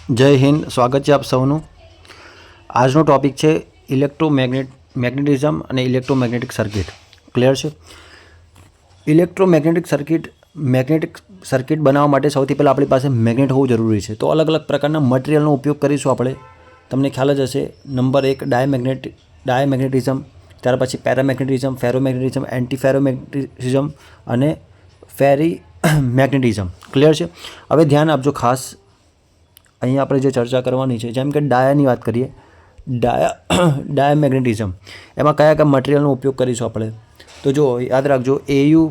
જય હિન્દ, સ્વાગત છે આપ સૌનું. આજનો ટૉપિક છે મેગ્નેટિઝમ અને ઇલેક્ટ્રોમેગ્નેટિક સર્કિટ. ક્લિયર છે? મેગ્નેટિક સર્કિટ બનાવવા માટે સૌથી પહેલાં આપણી પાસે મેગ્નેટ હોવું જરૂરી છે. તો અલગ અલગ પ્રકારના મટીરિયલનો ઉપયોગ કરીશું આપણે. તમને ખ્યાલ જ હશે. નંબર 1 ડાયમેગ્નેટિઝમ, ત્યાર પછી પેરામેગ્નેટિઝમ, ફેરોમેગ્નેટિઝમ, એન્ટીફેરોમેગ્નેટિઝમ અને મેગ્નેટિઝમ. ક્લિયર છે? હવે ધ્યાન આપજો ખાસ. અહીંયા આપણે જે ચર્ચા કરવાની છે, જેમ કે ડાયાની વાત કરીએ, ડાયામેગ્નેટિઝમ, એમાં કયા કયા મટીરિયલનો ઉપયોગ કરીશું આપણે? તો જો યાદ રાખજો, એયુ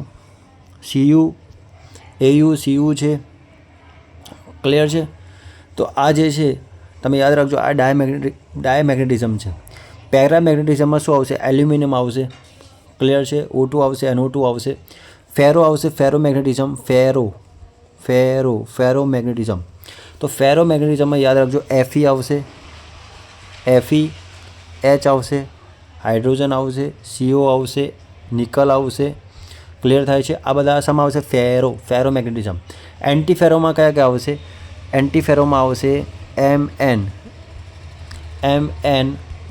છે. ક્લિયર છે? તો આ જે છે તમે યાદ રાખજો, આ ડાયામેગ્નેટિઝમ છે. પેરામેગ્નેટિઝમમાં શું આવશે? એલ્યુમિનિયમ આવશે. ક્લિયર છે? O2 આવશે, NO2 આવશે. ફેરોમેગ્નેટિઝમ, ફેરોમેગ્નેટિઝમ. તો ફેરોમેગ્નેટિઝમમાં યાદ રાખજો, Fe આવશે, H આવશે, હાઇડ્રોજન આવશે, CO આવશે, નિકલ આવશે. ક્લિયર થાય છે? આ બધા શામાં આવશે? ફેરોમેગ્નેટિઝમ. એન્ટીફેરોમાં કયા કયા આવશે? એન્ટીફેરોમાં આવશે Mn,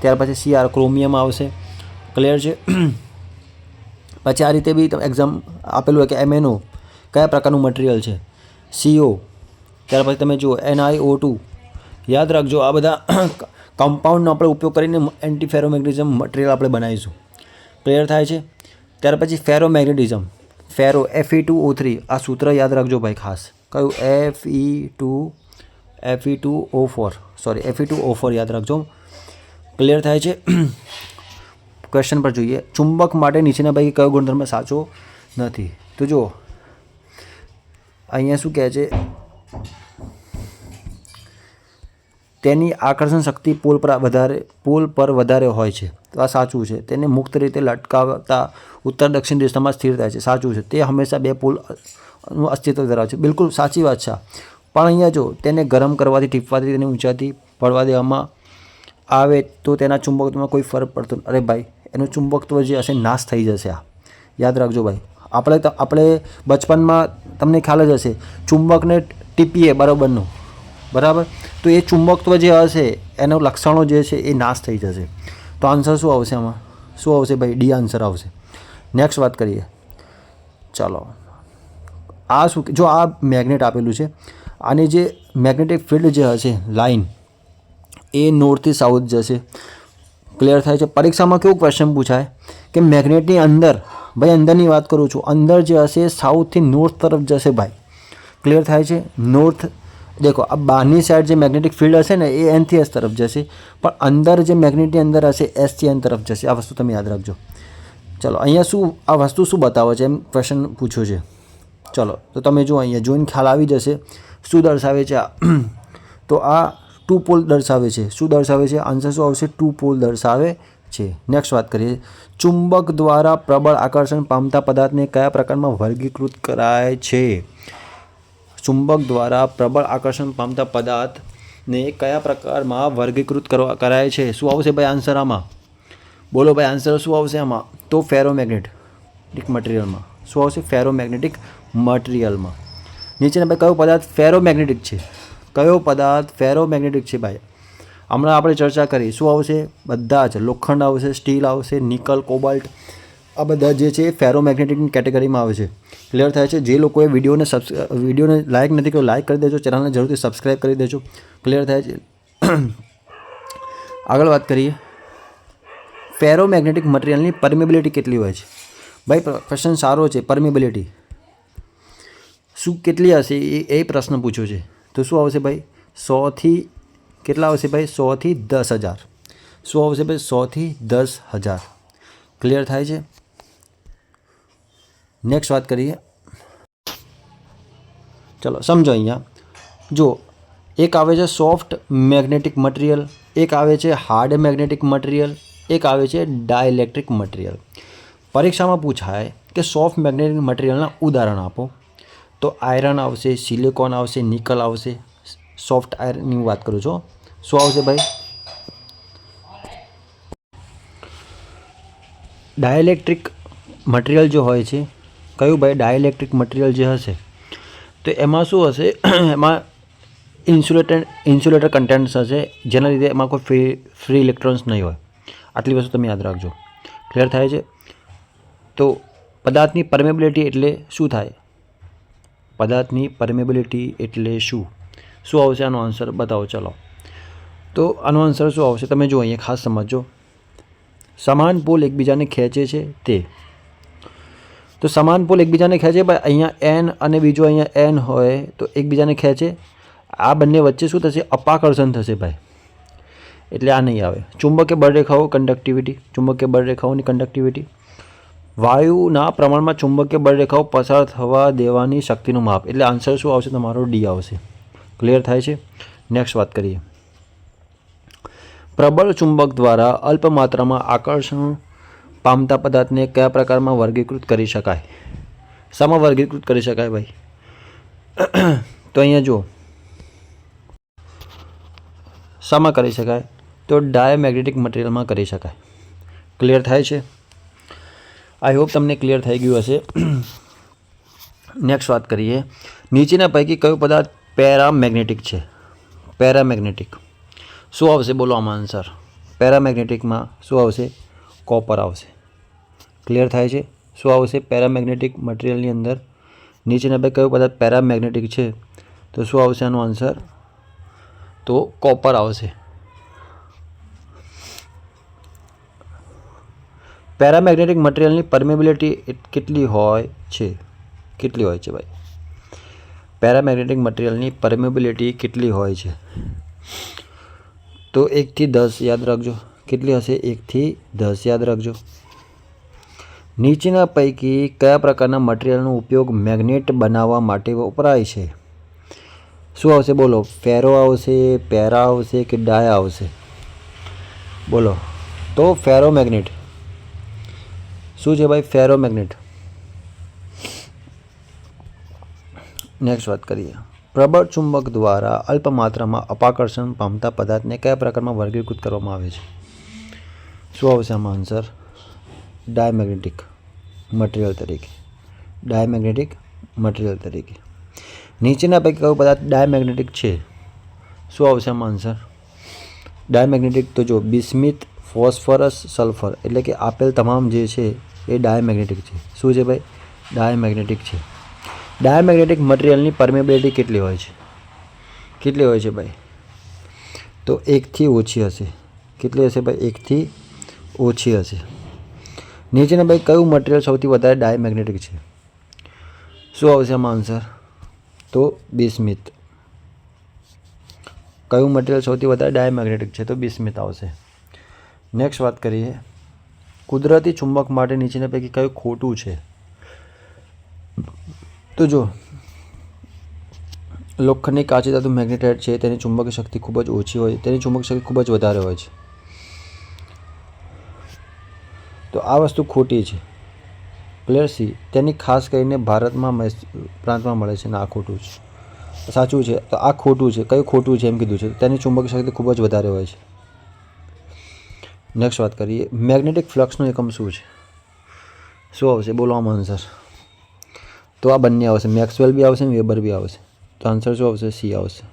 ત્યાર પછી Cr, ક્રોમિયમ આવશે. ક્લિયર છે? પછી આ રીતે બી એક્ઝામ આપેલું હોય કે MnO કયા પ્રકારનું મટીરિયલ છે, CO, ત્યાર પછી તમે જુઓ NiO2. યાદ રાખજો, આ બધા કમ્પાઉન્ડનો આપણે ઉપયોગ કરીને એન્ટીફેરોમેગ્નેટિઝમ મટીરિયલ આપણે બનાવીશું. ક્લિયર થાય છે? ત્યાર પછી ફેરોમેગ્નેટિઝમ, Fe2O3. આ સૂત્ર યાદ રાખજો ભાઈ ખાસ. કયું? Fe2O4 યાદ રાખજો. ક્લિયર થાય છે? ક્વેશ્ચન પર જોઈએ. ચુંબક માટે નીચેના પૈકી કયો ગુણધર્મ સાચો નથી? તો જુઓ અહીંયા શું કહે છે, તેની આકર્ષણ શક્તિ પોલ પર વધારે હોય છે. તો આ સાચું છે. તેને મુક્ત રીતે લટકાવતા ઉત્તર દક્ષિણ દિશામાં સ્થિર થાય છે. સાચું છે. તે હંમેશા બે પોલનું અસ્તિત્વ ધરાવે છે. બિલકુલ સાચી વાત છે. પણ અહીંયા જો તેને ગરમ કરવાથી, ટીપવાથી, તેને ઊંચાથી પડવા દેવામાં આવે તો તેના ચુંબકત્વમાં કોઈ ફરક પડતો નથી. અરે ભાઈ, એનું ચુંબકત્વ જે હશે નાશ થઈ જશે. આ યાદ રાખજો ભાઈ. આપણે બચપનમાં તમને ખ્યાલ જ હશે, ચુંબકને ટીપીએ બરાબર, તો એ ચુંબકત્વ જે હશે એના લક્ષણો જે છે એ નાશ થઈ જશે. તો આન્સર શું આવશે આમાં? શું આવશે ભાઈ? ડી આન્સર આવશે. નેક્સ્ટ વાત કરીએ. ચાલો, આ શું, જો આ મેગ્નેટ આપેલું છે, આની જે મેગ્નેટિક ફિલ્ડ જે હશે, લાઇન, એ નોર્થથી સાઉથ જશે. ક્લિયર થાય છે? પરીક્ષામાં કેવું ક્વેશ્ચન પૂછાય કે મેગ્નેટની અંદર, ભાઈ અંદરની વાત કરું છું, અંદર જે હશે સાઉથથી નોર્થ તરફ જશે ભાઈ. ક્લિયર થાય છે? નોર્થ, દેખો આ બહારની સાઈડ જે મેગ્નેટિક ફિલ્ડ હશે ને એ N થી S તરફ જશે, પણ અંદર જે મેગ્નેટની અંદર હશે S થી N તરફ જશે. આ વસ્તુ તમે યાદ રાખજો. ચલો, અહીંયા આ વસ્તુ શું બતાવે છે એમ ક્વેશ્ચન પૂછ્યો છે. ચલો, તો તમે જુઓ, અહીંયા જોઈને ખ્યાલ આવી જશે શું દર્શાવે છે આ. તો આ 2 પોલ દર્શાવે છે. શું દર્શાવે છે? આન્સર શું આવશે? 2 પોલ દર્શાવે છે. નેક્સ્ટ વાત કરીએ. ચુંબક દ્વારા પ્રબળ આકર્ષણ પામતા પદાર્થને કયા પ્રકારમાં વર્ગીકૃત કરાય છે? ચુંબક દ્વારા પ્રબળ આકર્ષણ પામતા પદાર્થને કયા પ્રકારમાં વર્ગીકૃત કરાય છે? શું આવશે ભાઈ આન્સર આમાં? બોલો ભાઈ, આન્સર શું આવશે આમાં? તો ફેરોમેગ્નેટિક મટીરિયલમાં. શું આવશે? ફેરોમેગ્નેટિક મટીરિયલમાં. નીચેના ભાઈ કયો પદાર્થ ફેરોમેગ્નેટિક છે? કયો પદાર્થ ફેરોમેગ્નેટિક છે ભાઈ? હમણાં આપણે ચર્ચા કરી. શું આવશે? બધા જ. લોખંડ આવશે, સ્ટીલ આવશે, નિકલ, કોબાલ્ટ, આ બધા જે છે એ ફેરોમેગ્નેટિકની કેટેગરીમાં આવે છે. ક્લિયર થાય છે? જે લોકોએ વિડીયોને લાઇક નથી કર્યો, લાઇક કરી દેજો. ચેનલને જરૂરથી સબસ્ક્રાઈબ કરી દેજો. ક્લિયર થાય છે? આગળ વાત કરીએ. ફેરોમેગ્નેટિક મટીરિયલની પરમેબિલિટી કેટલી હોય છે? ભાઈ ક્વેશ્ચન સારો છે. પરમેબિલિટી શું કેટલી હશે એ પ્રશ્ન પૂછ્યો છે. તો શું આવશે ભાઈ? 100 થી કેટલા આવશે ભાઈ? 100 થી 10,000. શું આવશે ભાઈ? 100 થી 10,000. ક્લિયર થાય છે? નેક્સ્ટ વાત કરીએ. ચલો સમજો. અહીંયા જો એક આવે છે સોફ્ટ મેગ્નેટિક મટીરિયલ, એક આવે છે હાર્ડ મેગ્નેટિક મટીરિયલ, એક આવે છે ડાયઇલેક્ટ્રિક મટીરિયલ. પરીક્ષામાં પૂછાય કે સોફ્ટ મેગ્નેટિક મટીરિયલના ઉદાહરણ આપો. તો આયરન આવશે, સિલિકોન આવશે, નિકલ આવશે. સોફ્ટ આયરનની વાત કરું છું. શું આવશે ભાઈ? ડાયઇલેક્ટ્રિક મટીરિયલ જો હોય છે, કયું ભાઈ? ડાયઇલેક્ટ્રિક મટીરિયલ જે હશે તો એમાં શું હશે? એમાં ઇન્સ્યુલેટર કન્ટેન્ટ્સ હશે, જેના લીધે એમાં કોઈ ફ્રી ઇલેક્ટ્રોન્સ નહીં હોય. આટલી વસ્તુ તમે યાદ રાખજો. ક્લિયર થાય છે? તો પદાર્થની પરમેબિલિટી એટલે શું થાય? પદાર્થની પરમેબિલિટી એટલે શું આવશે? આનો આન્સર બતાવો. ચલો, તો આનો આન્સર શું આવશે? તમે જો અહીંયા ખાસ સમજો. સમાન પોલ એકબીજાને ખેંચે છે તે. તો સમાન પોલ એકબીજાને ખેંચે ભાઈ, અહીંયા એન અને બીજો અહીંયા એન હોય તો એકબીજાને ખેંચે. આ બંને વચ્ચે શું થશે? અપાકર્ષણ થશે ભાઈ, એટલે આ નહીં આવે. ચુંબકીય બળરેખાઓ કંડક્ટિવિટી. ચુંબકીય બળરેખાઓની કંડક્ટિવિટી. વાયુના પ્રમાણમાં ચુંબકીય બળરેખાઓ પસાર થવા દેવાની શક્તિનું માપ. એટલે આન્સર શું આવશે? તમારો ડી આવશે. ક્લિયર થાય છે? નેક્સ્ટ વાત કરીએ. પ્રબળ ચુંબક દ્વારા અલ્પ માત્રામાં આકર્ષણ પામતા પદાર્થને કયા પ્રકારમાં વર્ગીકૃત કરી શકાય? શામાં વર્ગીકૃત કરી શકાય ભાઈ? તો અહીંયા જો શામાં કરી શકાય? તો ડાયમેગ્નેટિક મટીરિયલમાં કરી શકાય. ક્લિયર થાય છે? આઈ હોપ તમને ક્લિયર થઈ ગયું હશે. નેક્સ્ટ વાત કરીએ. નીચેના પૈકી કયો પદાર્થ પેરામેગ્નેટિક છે? પેરામેગ્નેટિક શું આવશે? બોલો આમાં આન્સર. પેરામેગ્નેટિકમાં શું આવશે? કોપર આવશે. ક્લિયર થાય છે? શું આવશે? પેરામેગ્નેટિક મટીરિયલની અંદર નીચેના પૈકી કયો પદાર્થ પેરામેગ્નેટિક છે? તો શું આવશે આનો આન્સર? તો કોપર આવશે. પેરામેગ્નેટિક મટીરિયલની પરમેબિલિટી કેટલી હોય છે? કેટલી હોય છે ભાઈ? પેરામેગ્નેટિક મટીરિયલની પરમેબિલિટી કેટલી હોય છે? તો 1 થી 10 યાદ રાખજો. કેટલી હશે? 1 થી 10 યાદ રાખજો. નીચેના પૈકી કયા પ્રકારના મટીરિયલનો ઉપયોગ મેગ્નેટ બનાવવા માટે વપરાય છે? શું આવશે? બોલો. ફેરો આવશે, પેરા આવશે કે ડાય આવશે? બોલો. તો ફેરોમેગ્નેટ. શું છે ભાઈ? ફેરોમેગ્નેટ. નેક્સ્ટ વાત કરીએ. પ્રબળ ચુંબક દ્વારા અલ્પ માત્રામાં અપાકર્ષણ પામતા પદાર્થને કયા પ્રકારમાં વર્ગીકૃત કરવામાં આવે છે? શું આવશે આમાં આન્સર? ડાયમેગ્નેટિક મટીરિયલ તરીકે. ડાયમેગ્નેટિક મટીરિયલ તરીકે. નીચેના પૈકી કયો પદાર્થ ડાયમેગ્નેટિક છે? શું આવશે આમાં આન્સર? ડાયમેગ્નેટિક તો જો બિસ્મિથ, ફોસ્ફરસ, સલ્ફર, એટલે કે આપેલ તમામ જે છે એ ડાયમેગ્નેટિક છે. શું છે ભાઈ? ડાયમેગ્નેટિક છે. ડાયમેગ્નેટિક મટીરિયલની પરમેબિલિટી કેટલી હોય છે? કેટલી હોય છે ભાઈ? તો 1 થી ઓછી હશે. કેટલી હશે ભાઈ? 1 થી ઓછી હશે. નીચેના ભાઈ કયું મટીરિયલ સૌથી વધારે ડાયમેગ્નેટિક છે? શું આવશે આમાં આન્સર? તો બિસ્મિથ. કયું મટીરિયલ સૌથી વધારે ડાયમેગ્નેટિક છે? તો બિસ્મિથ આવશે. નેક્સ્ટ વાત કરીએ. કુદરતી ચુંબક માટે નીચેના પૈકી કયું ખોટું છે? તો જો લોખંડની કાચી ધાતુ મેગ્નેટાઇટ છે, તેની ચુંબકીય શક્તિ ખૂબ જ ઓછી હોય, તેની ચુંબકીય શક્તિ ખૂબ જ વધારે હોય છે. તો આ વસ્તુ ખોટી છે. Clear C. તેની ખાસ કરીને ભારતમાં પ્રાંતમાં મળે છે ને આ ખોટું છે. સાચું છે. તો આ ખોટું છે. કયું ખોટું છે એમ કીધું છે? તેની ચુંબકીય શક્તિ ખૂબ જ વધારે હોય છે. નેક્સ્ટ વાત કરીએ. મેગ્નેટિક ફ્લક્સનો એકમ શું છે? શું આવશે? બોલો આમાં આન્સર. તો આ બંને આવશે. મેક્સવેલ બી આવશે ને વેબર બી આવશે. તો આન્સર શું આવશે? સી આવશે.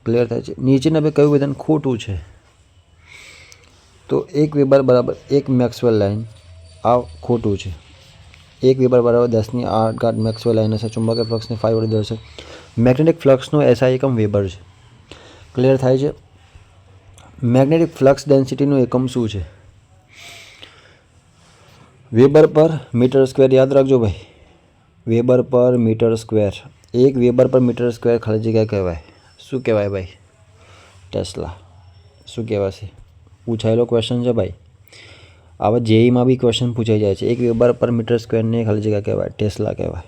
ક્લિયર થાય છે? નીચેના બે કયું વિધાન ખોટું છે? તો 1 વેબર બરાબર 1 મેક્સવેલ લાઇન. આ ખોટું છે. 1 વેબર બરાબર 10⁸ મેક્સવેલ લાઇન હશે. ચુંબકીય ફ્લક્સને 5 વડે દર્શાવે. મેગ્નેટિક ફ્લક્સનો એસઆઈ એકમ વેબર છે. ક્લિયર થાય છે? મેગ્નેટિક ફ્લક્સ ડેન્સિટીનું એકમ શું છે? વેબર પર મીટર સ્ક્વેર. યાદ રાખજો ભાઈ. વેબર પર મીટર સ્ક્વેર. 1 વેબર પર મીટર સ્ક્વેર ખાલી જગ્યા કહેવાય. શું કહેવાય ભાઈ? ટેસ્લા. શું કહેવાશે? પૂછાયેલો ક્વેશ્ચન છે ભાઈ. આવા જેઈમાં બી ક્વેશ્ચન પૂછાઈ જાય છે. 1 વેબર પર મીટર સ્ક્વેરને ખાલી જગ્યા કહેવાય. ટેસ્લા કહેવાય.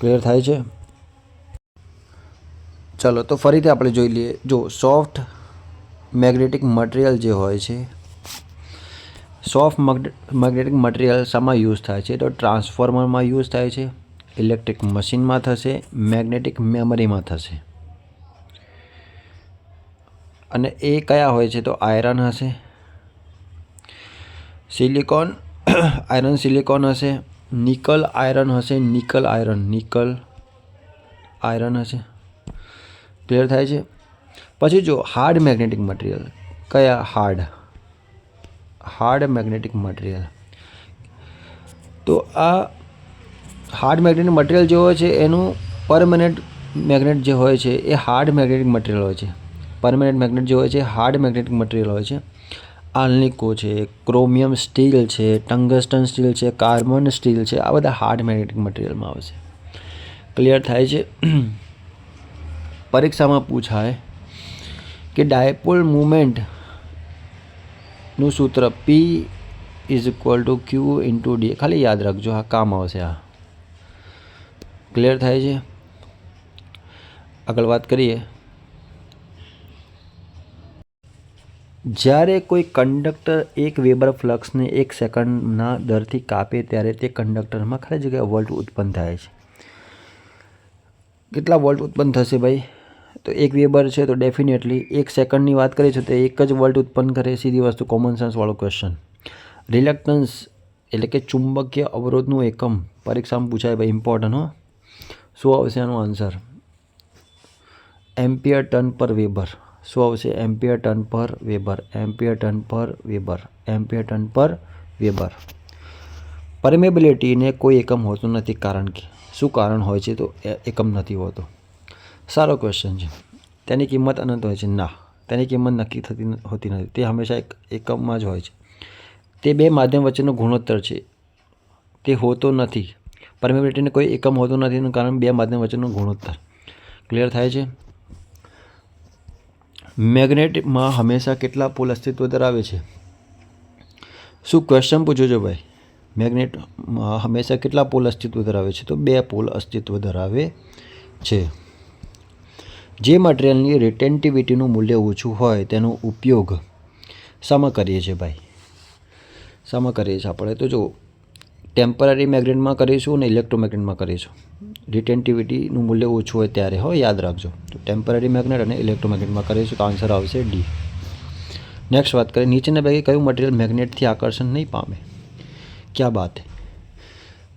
ક્લિયર થાય છે? ચલો તો ફરીથી આપણે જોઈ લઈએ. જો સોફ્ટ મેગ્નેટિક મટીરિયલ જે હોય છે, સોફ્ટ મેગ્નેટિક મટીરિયલ શામાં યુઝ થાય છે? તો ટ્રાન્સફોર્મરમાં યુઝ થાય છે, ઇલેક્ટ્રિક મશીનમાં થશે, મેગ્નેટિક મેમરીમાં થશે. અને એ કયા હોય છે? તો આયરન હશે, સિલિકોન આયરન સિલિકોન હશે, નિકલ આયરન હશે, નિકલ આયરન હશે. ક્લિયર થાય છે. પછી જો હાર્ડ મેગ્નેટિક મટીરિયલ, કયા હાર્ડ મેગ્નેટિક મટીરિયલ, તો આ હાર્ડ મેગ્નેટિક મટીરિયલ જે હોય છે એનું પરમેનન્ટ મેગ્નેટ જે હોય છે એ હાર્ડ મેગ્નેટિક મટીરિયલ હોય છે. પરમેનન્ટ મેગ્નેટ જે હોય છે હાર્ડ મેગ્નેટિક મટીરિયલ હોય છે. આલ્નિકો છે, ક્રોમિયમ સ્ટીલ છે, ટંગસ્ટન સ્ટીલ છે, કાર્બન સ્ટીલ છે, આ બધા હાર્ડ મેગ્નેટિક મટીરિયલમાં આવશે. ક્લિયર થાય છે. પરીક્ષામાં પૂછાય કે ડાયપોલ મુમેન્ટનું સૂત્ર P = Q × D, ખાલી યાદ રાખજો, આ કામ આવશે. આ ક્લિયર થાય છે. આગળ વાત કરીએ. જ્યારે કોઈ કંડક્ટર 1 વેબર ફ્લક્સને 1 સેકન્ડના દરથી કાપે ત્યારે તે કંડક્ટરમાં ખાલી જગ્યાએ વોલ્ટ ઉત્પન્ન થાય છે. કેટલા વોલ્ટ ઉત્પન્ન થશે ભાઈ? તો 1 વેબર છે તો ડેફિનેટલી 1 સેકન્ડની વાત કરીએ છીએ તો 1 જ વોલ્ટ ઉત્પન્ન કરે. સીધી વસ્તુ, કોમન સેન્સવાળો ક્વેશ્ચન. રિલક્ટન્સ એટલે કે ચુંબકીય અવરોધનું એકમ પરીક્ષામાં પૂછાય ભાઈ, ઇમ્પોર્ટન્ટ હો. શું આવશે આનો આન્સર? એમ્પિયર ટન પર વેબર. શું આવશે? એમ્પિયર ટન પર વેબર, એમ્પિયર ટન પર વેબર, એમ્પિયર ટન પર વેબર. પરમેબિલિટીને કોઈ એકમ હોતું નથી, કારણ કે શું કારણ હોય છે? તો એકમ નથી હોતો. સારો ક્વેશ્ચન છે. તેની કિંમત અનંત હોય છે? ના, તેની કિંમત નક્કી હોતી નથી, તે હંમેશા એક એકમમાં જ હોય છે. તે બે માધ્યમ વચ્ચેનો ગુણોત્તર છે, તે હોતો નથી. પરમેબિલિટીને કોઈ એકમ હોતો નથી એનું કારણ બે માધ્યમ વચ્ચેનો ગુણોત્તર. ક્લિયર થાય છે. મેગ્નેટમાં હંમેશા કેટલા પોલ અસ્તિત્વ ધરાવે છે? શું ક્વેશ્ચન પૂછો છો ભાઈ? મેગ્નેટમાં હંમેશા કેટલા પોલ અસ્તિત્વ ધરાવે છે? તો 2 પોલ અસ્તિત્વ ધરાવે છે. જે મટીરિયલની રિટેન્ટિવિટીનું મૂલ્ય ઓછું હોય તેનો ઉપયોગ શામાં કરીએ છીએ ભાઈ? શામાં કરીએ છીએ આપણે? તો જો ટેમ્પરરી મેગ્નેટમાં કરીશું અને ઇલેક્ટ્રોમેગ્નેટમાં કરીશું. રિટેન્ટિવિટીનું મૂલ્ય ઓછું હોય ત્યારે, હો, યાદ રાખજો. તો ટેમ્પરરી મેગ્નેટ અને ઇલેક્ટ્રોમેગ્નેટમાં કરીશું તો આન્સર આવશે ડી. નેક્સ્ટ વાત કરીએ. નીચેના પૈકી કયું મટીરિયલ મેગ્નેટથી આકર્ષણ નહીં પામે? ક્યાં બાત હે?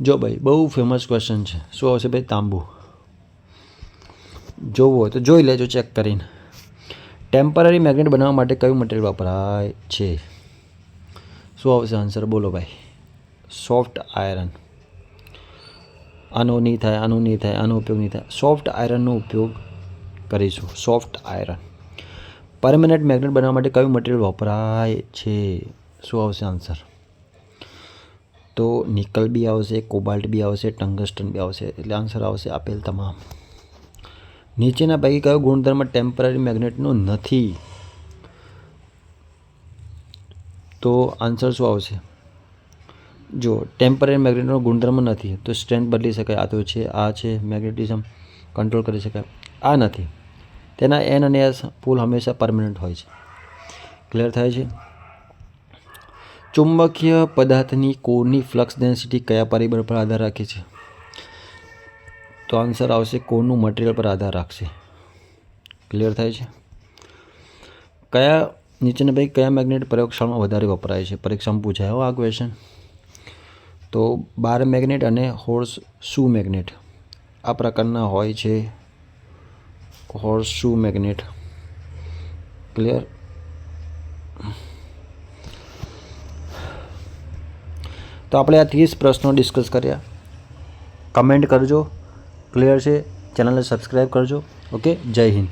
જો ભાઈ, બહુ ફેમસ ક્વેશ્ચન છે. શું આવશે ભાઈ? તાંબુ. જોવું હોય તો જોઈ લેજો ચેક કરીને. ટેમ્પરરી મેગ્નેટ બનાવવા માટે કયું મટીરિયલ વપરાય છે? શું આવશે આન્સર? બોલો ભાઈ. Soft iron. આનો નહીં થાય, આનો નહીં થાય, આનો ઉપયોગ નહીં થાય. સોફ્ટ આયરનનો ઉપયોગ કરીશું. Soft iron. પરમેનન્ટ મેગ્નેટ બનાવવા માટે કયું મટીરિયલ વપરાય છે? શું આવશે આન્સર? તો નિકલ બી આવશે, કોબાલ્ટ બી આવશે, ટંગસ્ટન બી આવશે. એટલે આન્સર આવશે આપેલ તમામ. નીચેના પૈકી કયો ગુણધર્મ ટેમ્પરરી મેગ્નેટનો નથી? તો આન્સર શું આવશે? જો ટેમ્પરરી મેગ્નેટનો ગુણધર્મ નથી તો સ્ટ્રેન્થ બદલી શકાય, આ તો છે, આ છે, મેગ્નેટિઝમ કંટ્રોલ કરી શકાય, આ નથી. તેના N અને S પોલ હંમેશા પરમેનન્ટ હોય છે. ક્લિયર થાય છે. ચુંબકીય પદાર્થની કોરની ફ્લક્સ ડેન્સિટી કયા પરિબળ પર આધાર રાખે છે? તો આન્સર આવશે કોરનું મટીરિયલ પર આધાર રાખશે. ક્લિયર થાય છે. કયા નીચેના પૈકી કયા મેગ્નેટ પ્રયોગશાળામાં વધારે વપરાય છે? પરીક્ષામાં પૂછાય હો આ ક્વેશ્ચન. તો બાર મેગ્નેટ અને હોર્સ શુ મેગ્નેટ આ પ્રકારના હોય છે. હોર્સ શુ મેગ્નેટ. ક્લિયર. તો આપણે આ 30 પ્રશ્નો ડિસ્કસ કર્યા. કમેન્ટ કરજો. ક્લિયર છે. ચેનલને સબસ્ક્રાઈબ કરજો. ઓકે. જય હિન્દ.